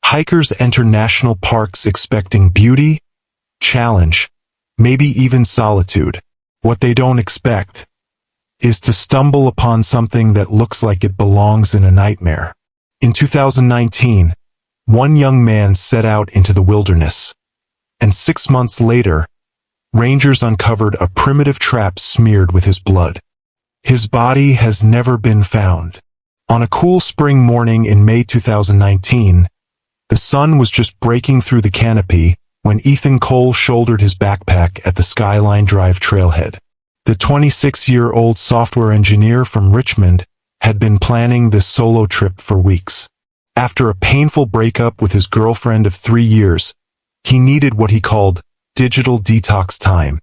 Hikers enter national parks expecting beauty, challenge, maybe even solitude. What they don't expect is to stumble upon something that looks like it belongs in a nightmare. In 2019, one young man set out into the wilderness, and 6 months later, rangers uncovered a primitive trap smeared with his blood. His body has never been found. On a cool spring morning in May 2019, the sun was just breaking through the canopy when Ethan Cole shouldered his backpack at the Skyline Drive trailhead. The 26-year-old software engineer from Richmond had been planning this solo trip for weeks. After a painful breakup with his girlfriend of 3 years, he needed what he called digital detox time.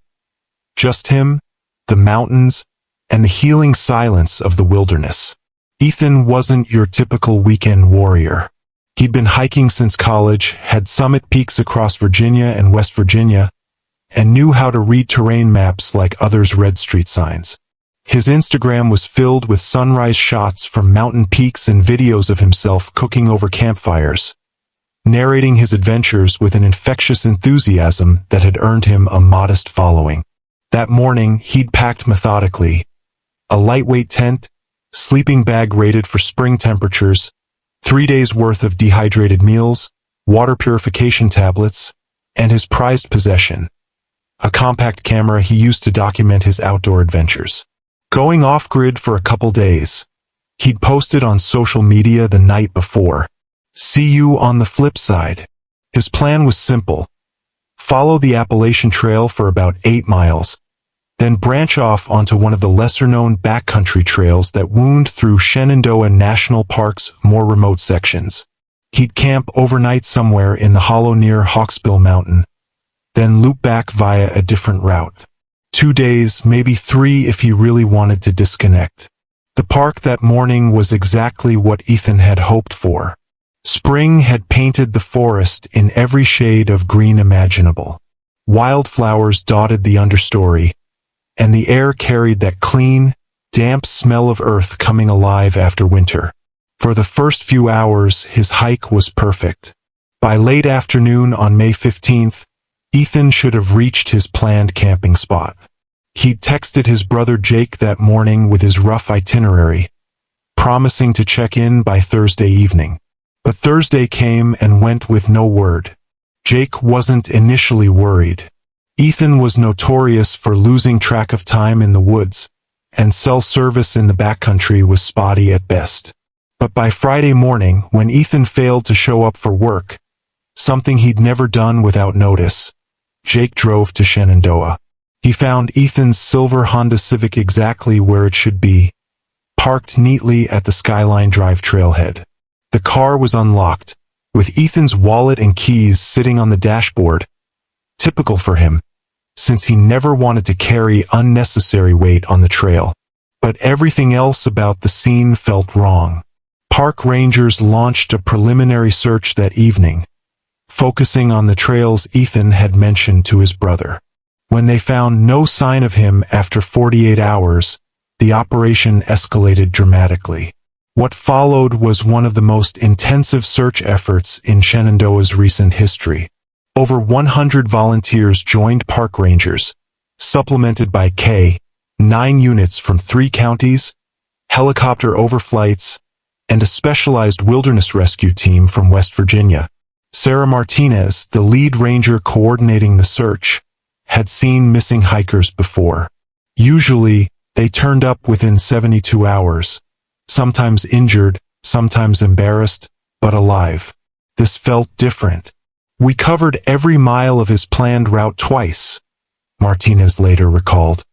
Just him, the mountains, and the healing silence of the wilderness. Ethan wasn't your typical weekend warrior. He'd been hiking since college, had summit peaks across Virginia and West Virginia, and knew how to read terrain maps like others read street signs. His Instagram was filled with sunrise shots from mountain peaks and videos of himself cooking over campfires, narrating his adventures with an infectious enthusiasm that had earned him a modest following. That morning, he'd packed methodically. A lightweight tent, sleeping bag rated for spring temperatures, 3 days worth of dehydrated meals, water purification tablets, and his prized possession, a compact camera he used to document his outdoor adventures. Going off-grid for a couple days, he'd posted on social media the night before, "See you on the flip side." His plan was simple. Follow the Appalachian Trail for about 8 miles, then branch off onto one of the lesser-known backcountry trails that wound through Shenandoah National Park's more remote sections. He'd camp overnight somewhere in the hollow near Hawksbill Mountain, then loop back via a different route. 2 days, maybe 3 if he really wanted to disconnect. The park that morning was exactly what Ethan had hoped for. Spring had painted the forest in every shade of green imaginable. Wildflowers dotted the understory, and the air carried that clean, damp smell of earth coming alive after winter. For the first few hours, his hike was perfect. By late afternoon on May 15th, Ethan should have reached his planned camping spot. He'd texted his brother Jake that morning with his rough itinerary, promising to check in by Thursday evening. But Thursday came and went with no word. Jake wasn't initially worried. Ethan was notorious for losing track of time in the woods, and cell service in the backcountry was spotty at best. But by Friday morning, when Ethan failed to show up for work, something he'd never done without notice, Jake drove to Shenandoah. He found Ethan's silver Honda Civic exactly where it should be, parked neatly at the Skyline Drive trailhead. The car was unlocked, with Ethan's wallet and keys sitting on the dashboard, typical for him, since he never wanted to carry unnecessary weight on the trail. But everything else about the scene felt wrong. Park rangers launched a preliminary search that evening, focusing on the trails Ethan had mentioned to his brother. When they found no sign of him after 48 hours, the operation escalated dramatically. What followed was one of the most intensive search efforts in Shenandoah's recent history. Over 100 volunteers joined park rangers, supplemented by K-9 units from 3 counties, helicopter overflights, and a specialized wilderness rescue team from West Virginia. Sarah Martinez, the lead ranger coordinating the search, had seen missing hikers before. Usually, they turned up within 72 hours, sometimes injured, sometimes embarrassed, but alive. This felt different. "We covered every mile of his planned route twice," Martinez later recalled.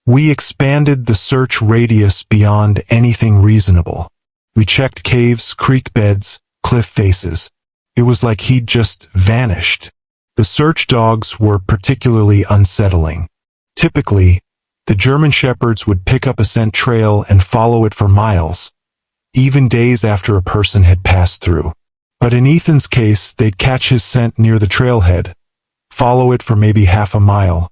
"We expanded the search radius beyond anything reasonable. We checked caves, creek beds, cliff faces. It was like he'd just vanished." The search dogs were particularly unsettling. Typically, the German Shepherds would pick up a scent trail and follow it for miles, even days after a person had passed through. But in Ethan's case, they'd catch his scent near the trailhead, follow it for maybe half a mile,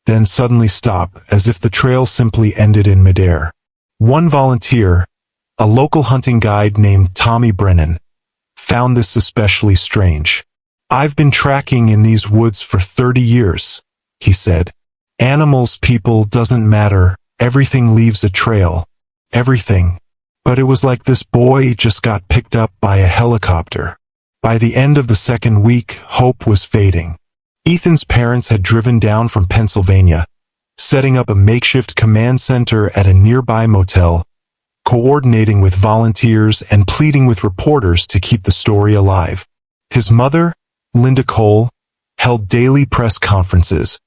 then suddenly stop, as if the trail simply ended in midair. One volunteer, a local hunting guide named Tommy Brennan, found this especially strange. "I've been tracking in these woods for 30 years, he said. "Animals, people, doesn't matter, everything leaves a trail. Everything. But it was like this boy just got picked up by a helicopter." By the end of the second week, hope was fading. Ethan's parents had driven down from Pennsylvania, setting up a makeshift command center at a nearby motel, coordinating with volunteers and pleading with reporters to keep the story alive. His mother, Linda Cole, held daily press conferences,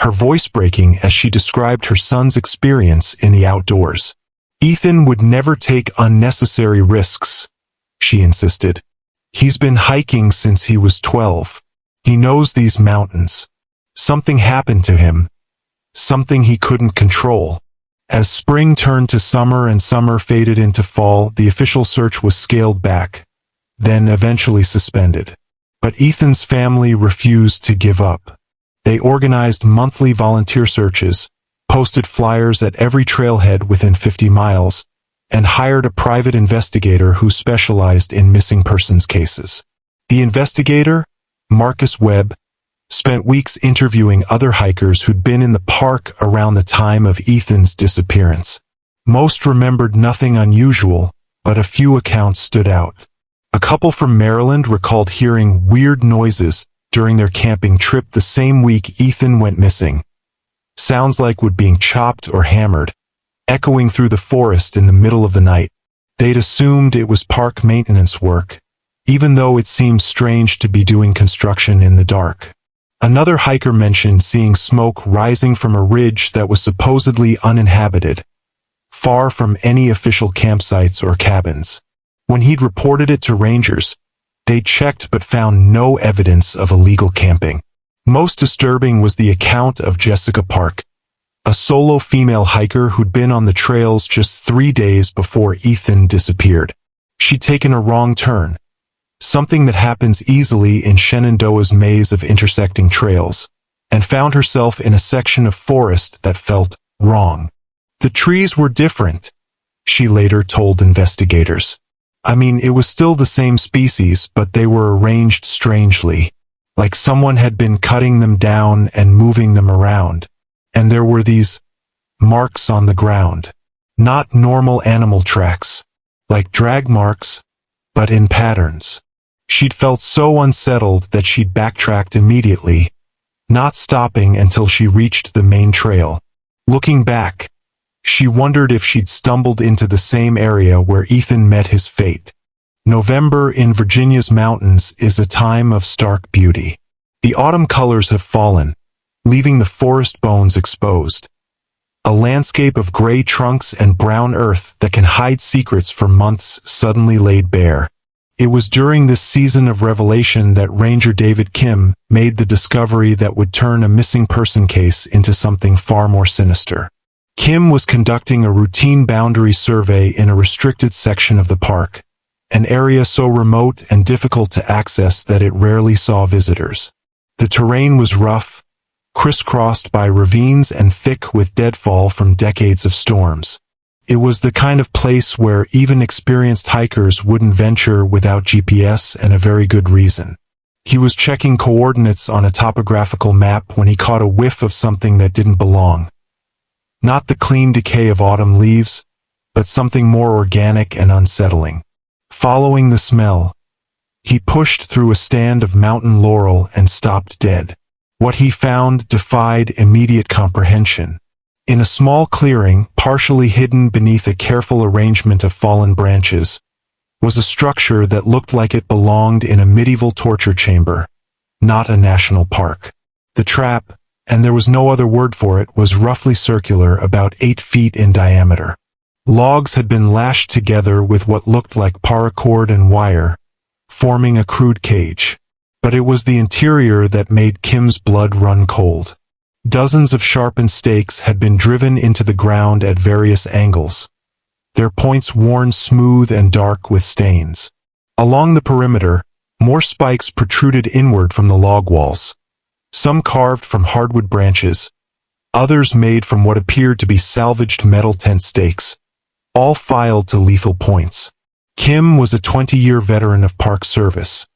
her voice breaking as she described her son's experience in the outdoors. "Ethan would never take unnecessary risks," she insisted. "He's been hiking since he was 12. He knows these mountains. Something happened to him. Something he couldn't control." As spring turned to summer and summer faded into fall, the official search was scaled back, then eventually suspended. But Ethan's family refused to give up. They organized monthly volunteer searches, posted flyers at every trailhead within 50 miles, and hired a private investigator who specialized in missing persons cases. The investigator, Marcus Webb, spent weeks interviewing other hikers who'd been in the park around the time of Ethan's disappearance. Most remembered nothing unusual, but a few accounts stood out. A couple from Maryland recalled hearing weird noises during their camping trip the same week Ethan went missing. Sounds like wood being chopped or hammered, echoing through the forest in the middle of the night. They'd assumed it was park maintenance work, even though it seemed strange to be doing construction in the dark. Another hiker mentioned seeing smoke rising from a ridge that was supposedly uninhabited, far from any official campsites or cabins. When he'd reported it to rangers, they checked but found no evidence of illegal camping. Most disturbing was the account of Jessica Park, a solo female hiker who'd been on the trails just 3 days before Ethan disappeared. She'd taken a wrong turn, something that happens easily in Shenandoah's maze of intersecting trails, and found herself in a section of forest that felt wrong. "The trees were different," she later told investigators. "I mean, it was still the same species, but they were arranged strangely, like someone had been cutting them down and moving them around. And there were these marks on the ground. Not normal animal tracks, like drag marks, but in patterns." She'd felt so unsettled that she'd backtracked immediately, not stopping until she reached the main trail. Looking back, she wondered if she'd stumbled into the same area where Ethan met his fate. November in Virginia's mountains is a time of stark beauty. The autumn colors have fallen, leaving the forest bones exposed. A landscape of gray trunks and brown earth that can hide secrets for months suddenly laid bare. It was during this season of revelation that Ranger David Kim made the discovery that would turn a missing person case into something far more sinister. Kim was conducting a routine boundary survey in a restricted section of the park, an area so remote and difficult to access that it rarely saw visitors. The terrain was rough, crisscrossed by ravines and thick with deadfall from decades of storms. It was the kind of place where even experienced hikers wouldn't venture without GPS and a very good reason. He was checking coordinates on a topographical map when he caught a whiff of something that didn't belong. Not the clean decay of autumn leaves, but something more organic and unsettling. Following the smell, he pushed through a stand of mountain laurel and stopped dead. What he found defied immediate comprehension. In a small clearing, partially hidden beneath a careful arrangement of fallen branches, was a structure that looked like it belonged in a medieval torture chamber, not a national park. The trap, and there was no other word for it, was roughly circular, about 8 feet in diameter. Logs had been lashed together with what looked like paracord and wire, forming a crude cage. But it was the interior that made Kim's blood run cold. Dozens of sharpened stakes had been driven into the ground at various angles, their points worn smooth and dark with stains. Along the perimeter, more spikes protruded inward from the log walls, some carved from hardwood branches, others made from what appeared to be salvaged metal tent stakes, all filed to lethal points. Kim was a 20-year veteran of Park Service,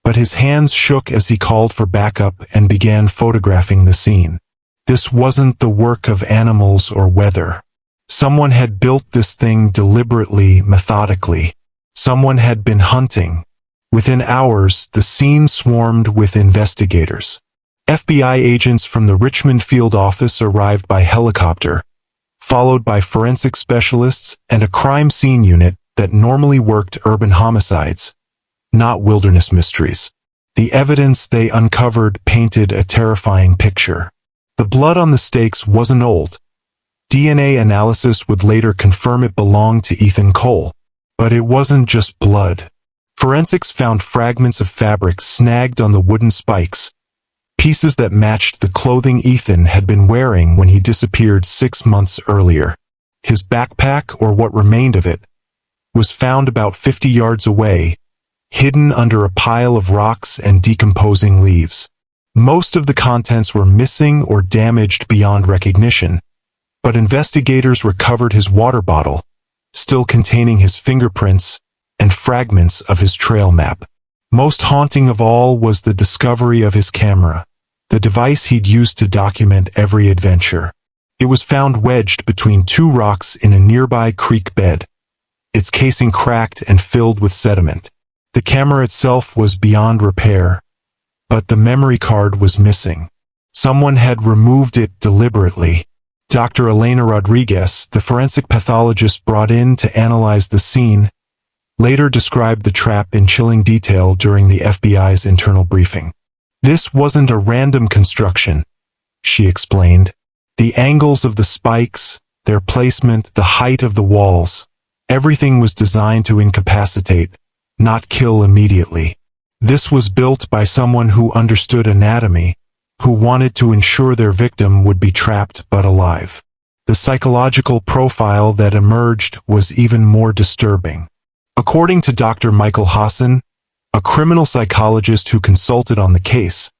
but his hands shook as he called for backup and began photographing the scene. This wasn't the work of animals or weather. Someone had built this thing deliberately, methodically. Someone had been hunting. Within hours, the scene swarmed with investigators. FBI agents from the Richmond field office arrived by helicopter, followed by forensic specialists and a crime scene unit that normally worked urban homicides, not wilderness mysteries. The evidence they uncovered painted a terrifying picture. The blood on the stakes wasn't old. DNA analysis would later confirm it belonged to Ethan Cole. But it wasn't just blood. Forensics found fragments of fabric snagged on the wooden spikes, pieces that matched the clothing Ethan had been wearing when he disappeared 6 months earlier. His backpack, or what remained of it, was found about 50 yards away, hidden under a pile of rocks and decomposing leaves. Most of the contents were missing or damaged beyond recognition, but investigators recovered his water bottle, still containing his fingerprints and fragments of his trail map. Most haunting of all was the discovery of his camera, the device he'd used to document every adventure. It was found wedged between 2 rocks in a nearby creek bed, its casing cracked and filled with sediment. The camera itself was beyond repair, but the memory card was missing. Someone had removed it deliberately. Dr. Elena Rodriguez, the forensic pathologist brought in to analyze the scene, later described the trap in chilling detail during the FBI's internal briefing. "This wasn't a random construction," she explained. "The angles of the spikes, their placement, the height of the walls, everything was designed to incapacitate, not kill immediately. This was built by someone who understood anatomy, who wanted to ensure their victim would be trapped but alive." The psychological profile that emerged was even more disturbing. According to Dr. Michael Hassan, a criminal psychologist who consulted on the case,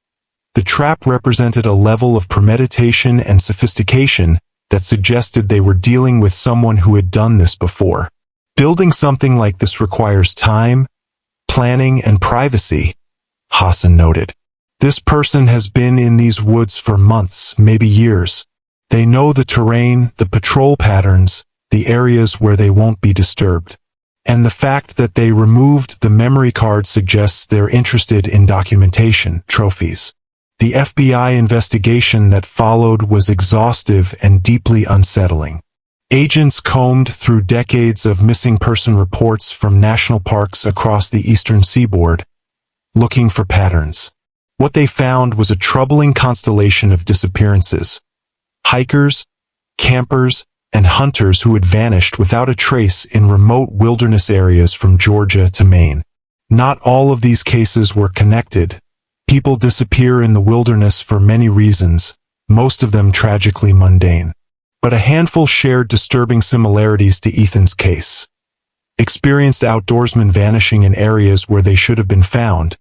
the trap represented a level of premeditation and sophistication that suggested they were dealing with someone who had done this before. "Building something like this requires time, planning, and privacy," Hassan noted. "This person has been in these woods for months, maybe years. They know the terrain, the patrol patterns, the areas where they won't be disturbed. And the fact that they removed the memory card suggests they're interested in documentation, trophies." The FBI investigation that followed was exhaustive and deeply unsettling. Agents combed through decades of missing person reports from national parks across the eastern seaboard, looking for patterns. What they found was a troubling constellation of disappearances. Hikers, campers, and hunters who had vanished without a trace in remote wilderness areas from Georgia to Maine. Not all of these cases were connected. People disappear in the wilderness for many reasons, most of them tragically mundane. But a handful shared disturbing similarities to Ethan's case. Experienced outdoorsmen vanishing in areas where they should have been found,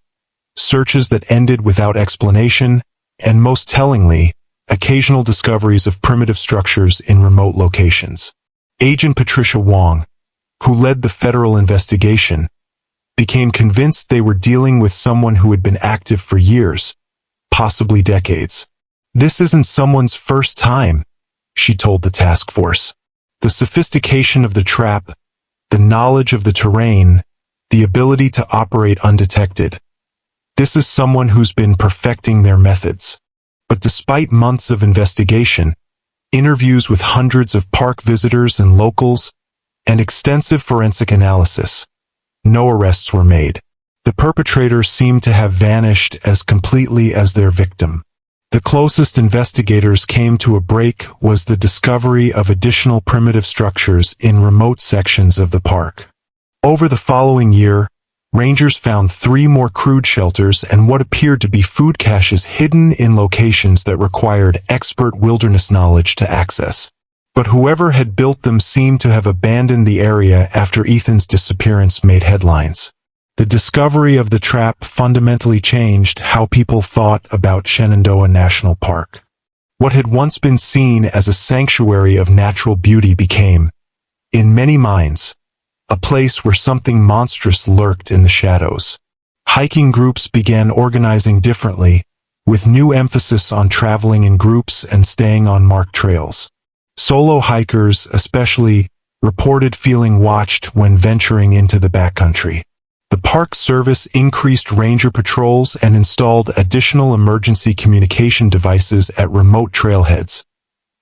searches that ended without explanation, and most tellingly, occasional discoveries of primitive structures in remote locations. Agent Patricia Wong, who led the federal investigation, became convinced they were dealing with someone who had been active for years, possibly decades. "This isn't someone's first time," she told the task force. "The sophistication of the trap, the knowledge of the terrain, the ability to operate undetected. This is someone who's been perfecting their methods." But despite months of investigation, interviews with hundreds of park visitors and locals, and extensive forensic analysis, no arrests were made. The perpetrator seemed to have vanished as completely as their victim. The closest investigators came to a break was the discovery of additional primitive structures in remote sections of the park. Over the following year, rangers found 3 more crude shelters and what appeared to be food caches hidden in locations that required expert wilderness knowledge to access. But whoever had built them seemed to have abandoned the area after Ethan's disappearance made headlines. The discovery of the trap fundamentally changed how people thought about Shenandoah National Park. What had once been seen as a sanctuary of natural beauty became, in many minds, a place where something monstrous lurked in the shadows. Hiking groups began organizing differently, with new emphasis on traveling in groups and staying on marked trails. Solo hikers, especially, reported feeling watched when venturing into the backcountry. The Park Service increased ranger patrols and installed additional emergency communication devices at remote trailheads,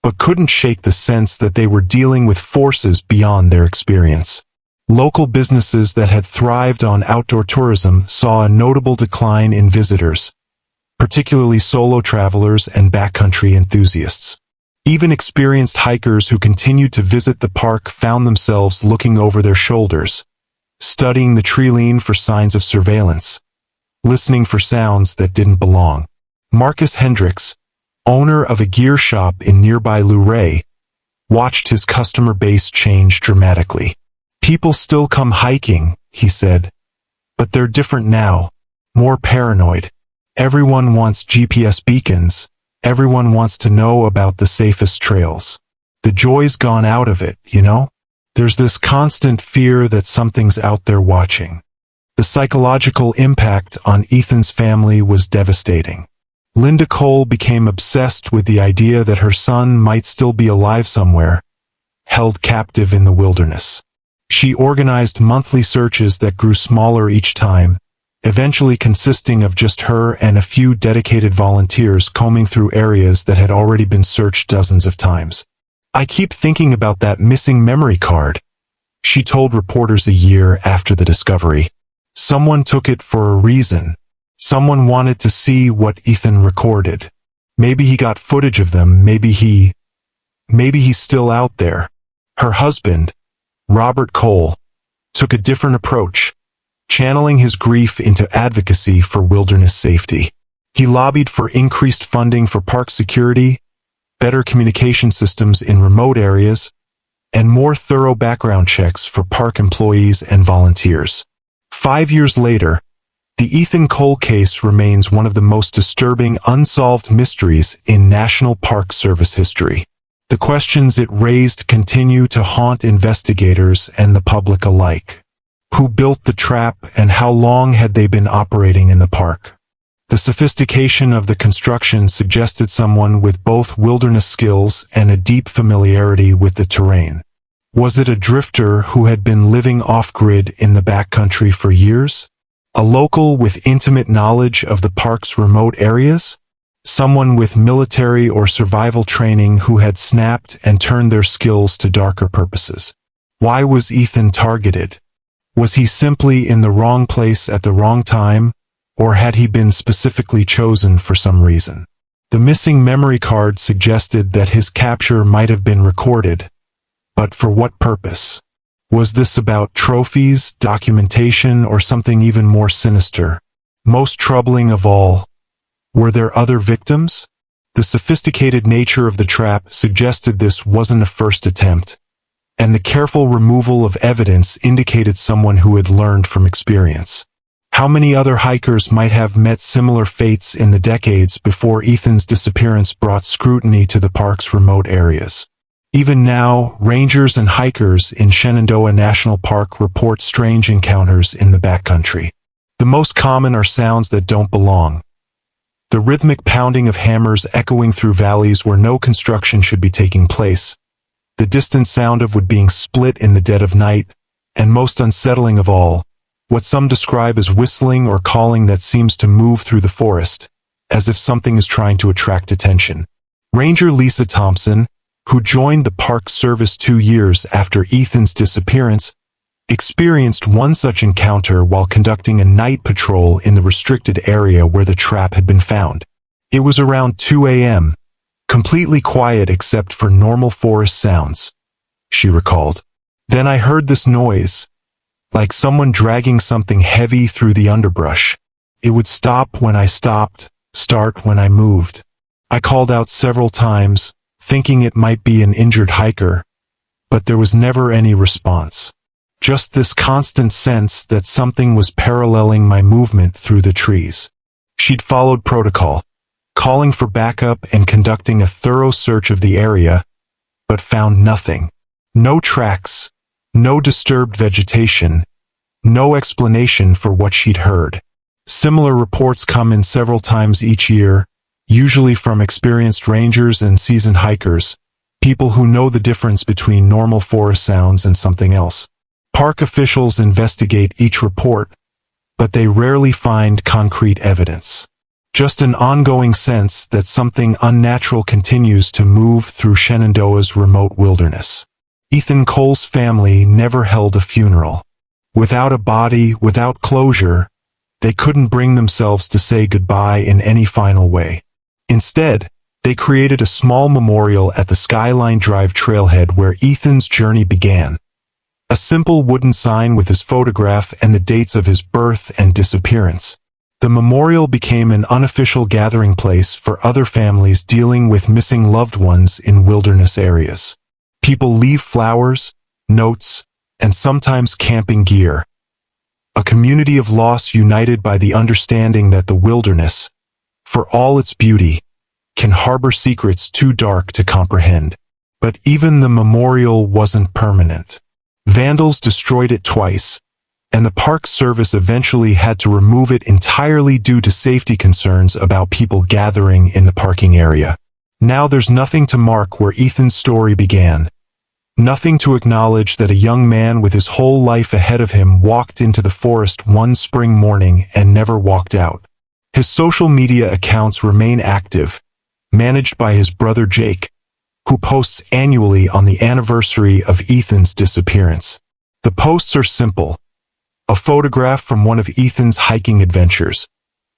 but couldn't shake the sense that they were dealing with forces beyond their experience. Local businesses that had thrived on outdoor tourism saw a notable decline in visitors, particularly solo travelers and backcountry enthusiasts. Even experienced hikers who continued to visit the park found themselves looking over their shoulders, studying the treeline for signs of surveillance, listening for sounds that didn't belong. Marcus Hendricks, owner of a gear shop in nearby Luray, watched his customer base change dramatically. "People still come hiking," he said, "but they're different now, more paranoid. Everyone wants GPS beacons. Everyone wants to know about the safest trails. The joy's gone out of it, you know? There's this constant fear that something's out there watching." The psychological impact on Ethan's family was devastating. Linda Cole became obsessed with the idea that her son might still be alive somewhere, held captive in the wilderness. She organized monthly searches that grew smaller each time, eventually consisting of just her and a few dedicated volunteers combing through areas that had already been searched dozens of times. "I keep thinking about that missing memory card," she told reporters a year after the discovery. "Someone took it for a reason. Someone wanted to see what Ethan recorded. Maybe he got footage of them, maybe he's still out there." Her husband, Robert Cole, took a different approach, channeling his grief into advocacy for wilderness safety. He lobbied for increased funding for park security, better communication systems in remote areas, and more thorough background checks for park employees and volunteers. 5 years later, the Ethan Cole case remains one of the most disturbing unsolved mysteries in National Park Service history. The questions it raised continue to haunt investigators and the public alike. Who built the trap and how long had they been operating in the park? The sophistication of the construction suggested someone with both wilderness skills and a deep familiarity with the terrain. Was it a drifter who had been living off-grid in the backcountry for years? A local with intimate knowledge of the park's remote areas? Someone with military or survival training who had snapped and turned their skills to darker purposes? Why was Ethan targeted? Was he simply in the wrong place at the wrong time, or had he been specifically chosen for some reason? The missing memory card suggested that his capture might have been recorded, but for what purpose? Was this about trophies, documentation, or something even more sinister? Most troubling of all, were there other victims? The sophisticated nature of the trap suggested this wasn't a first attempt, and the careful removal of evidence indicated someone who had learned from experience. How many other hikers might have met similar fates in the decades before Ethan's disappearance brought scrutiny to the park's remote areas? Even now, rangers and hikers in Shenandoah National Park report strange encounters in the backcountry. The most common are sounds that don't belong. The rhythmic pounding of hammers echoing through valleys where no construction should be taking place, the distant sound of wood being split in the dead of night, and most unsettling of all, what some describe as whistling or calling that seems to move through the forest, as if something is trying to attract attention. Ranger Lisa Thompson, who joined the Park Service 2 years after Ethan's disappearance, experienced one such encounter while conducting a night patrol in the restricted area where the trap had been found. It was around 2 a.m., completely quiet except for normal forest sounds, she recalled. Then I heard this noise, like someone dragging something heavy through the underbrush. It would stop when I stopped, start when I moved. I called out several times, thinking it might be an injured hiker, but there was never any response. Just this constant sense that something was paralleling my movement through the trees. She'd followed protocol, calling for backup and conducting a thorough search of the area, but found nothing. No tracks, No disturbed vegetation, no explanation for what she'd heard. Similar reports come in several times each year, usually from experienced rangers and seasoned hikers, people who know the difference between normal forest sounds and something else. Park officials investigate each report, but they rarely find concrete evidence. Just an ongoing sense that something unnatural continues to move through Shenandoah's remote wilderness. Ethan Cole's family never held a funeral. Without a body, without closure, they couldn't bring themselves to say goodbye in any final way. Instead, they created a small memorial at the Skyline Drive trailhead where Ethan's journey began. A simple wooden sign with his photograph and the dates of his birth and disappearance. The memorial became an unofficial gathering place for other families dealing with missing loved ones in wilderness areas. People leave flowers, notes, and sometimes camping gear. A community of loss united by the understanding that the wilderness, for all its beauty, can harbor secrets too dark to comprehend. But even the memorial wasn't permanent. Vandals destroyed it twice, and the Park Service eventually had to remove it entirely due to safety concerns about people gathering in the parking area. Now there's nothing to mark where Ethan's story began. Nothing to acknowledge that a young man with his whole life ahead of him walked into the forest one spring morning and never walked out. His social media accounts remain active, managed by his brother Jake, who posts annually on the anniversary of Ethan's disappearance. The posts are simple. A photograph from one of Ethan's hiking adventures.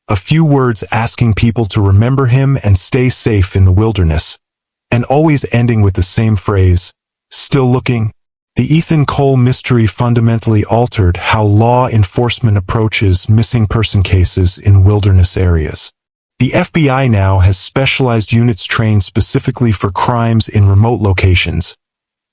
A few words asking people to remember him and stay safe in the wilderness. And always ending with the same phrase, "Still looking?" The Ethan Cole mystery fundamentally altered how law enforcement approaches missing person cases in wilderness areas. The FBI now has specialized units trained specifically for crimes in remote locations,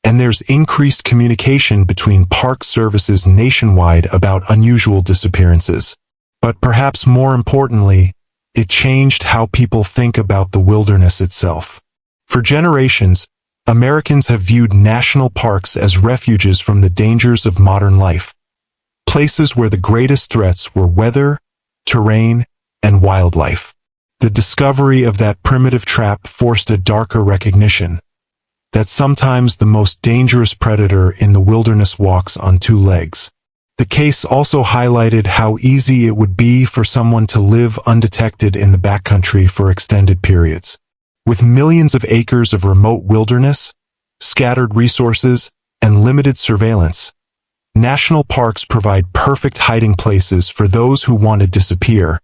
and there's increased communication between park services nationwide about unusual disappearances. But perhaps more importantly, it changed how people think about the wilderness itself. For generations, Americans have viewed national parks as refuges from the dangers of modern life, places where the greatest threats were weather, terrain, and wildlife. The discovery of that primitive trap forced a darker recognition that sometimes the most dangerous predator in the wilderness walks on two legs. The case also highlighted how easy it would be for someone to live undetected in the backcountry for extended periods. With millions of acres of remote wilderness, scattered resources, and limited surveillance, national parks provide perfect hiding places for those who want to disappear,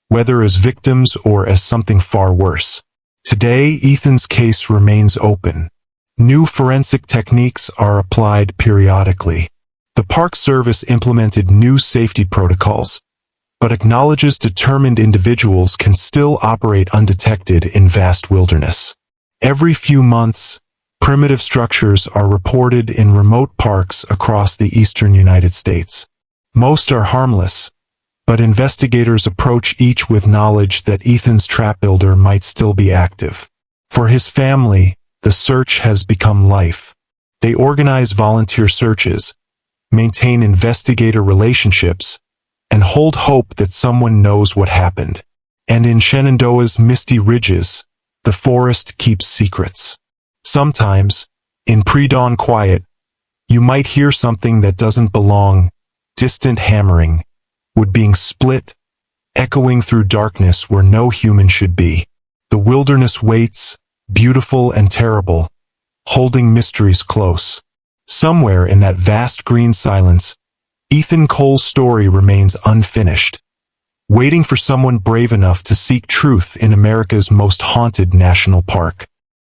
whether as victims or as something far worse. Today, Ethan's case remains open. New forensic techniques are applied periodically. The Park Service implemented new safety protocols, but acknowledges determined individuals can still operate undetected in vast wilderness. Every few months, primitive structures are reported in remote parks across the eastern United States. Most are harmless, but investigators approach each with knowledge that Ethan's trap builder might still be active. For his family, the search has become life. They organize volunteer searches, maintain investigator relationships, and hold hope that someone knows what happened. And in Shenandoah's misty ridges, the forest keeps secrets. Sometimes, in pre-dawn quiet, you might hear something that doesn't belong, distant hammering, wood being split, echoing through darkness where no human should be. The wilderness waits, beautiful and terrible, holding mysteries close. Somewhere in that vast green silence, Ethan Cole's story remains unfinished, waiting for someone brave enough to seek truth in America's most haunted national park.